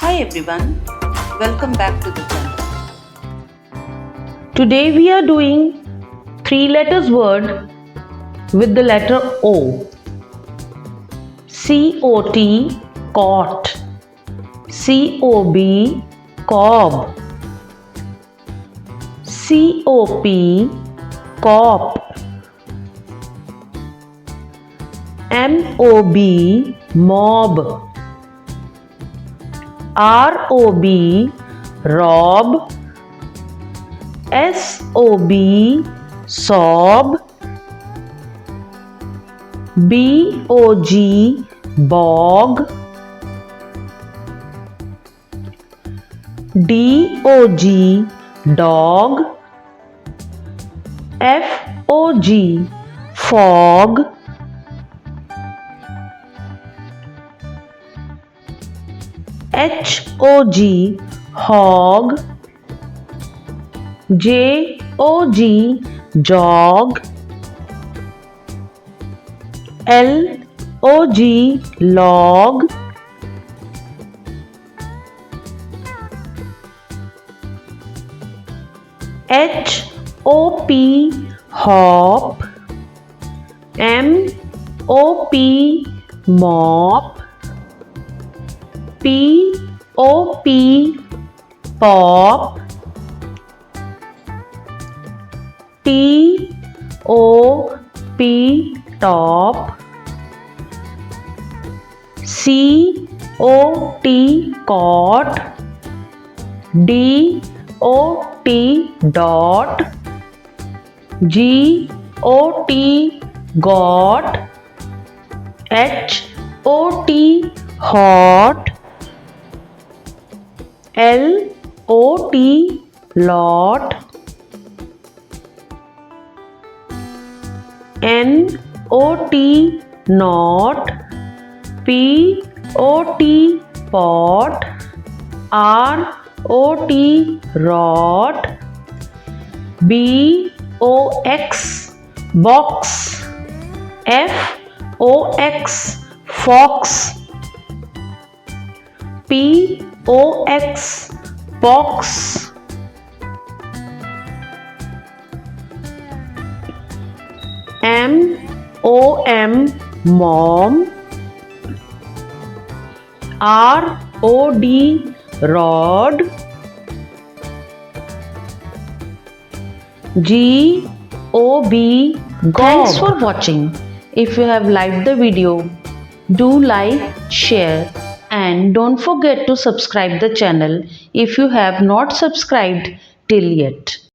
Hi everyone, welcome back to the channel. Today we are doing 3 letters word with the letter O. C-O-T, cot. C-O-B, cob. C-O-P, cop. M-O-B, mob. R-O-B, rob. S-O-B, sob. B-O-G, bog. D-O-G, dog. F-O-G, fog. H-O-G, hog. J-O-G, jog. L-O-G, log. H-O-P, hop. M-O-P, mop. P-O-P, pop. T-O-P, top. C-O-T, cot. D-O-T, dot. G-O-T, got. H-O-T, hot. L-O-T, lot. N-O-T, not. P-O-T, pot. R-O-T, rot. B-O-X, box. F-O-X, fox. P-O-X, pox. M-O-M, mom. R-O-D, rod. G-O-B, gob. Thanks for watching. If you have liked the video, do like, share and don't forget to subscribe the channel if you have not subscribed till yet.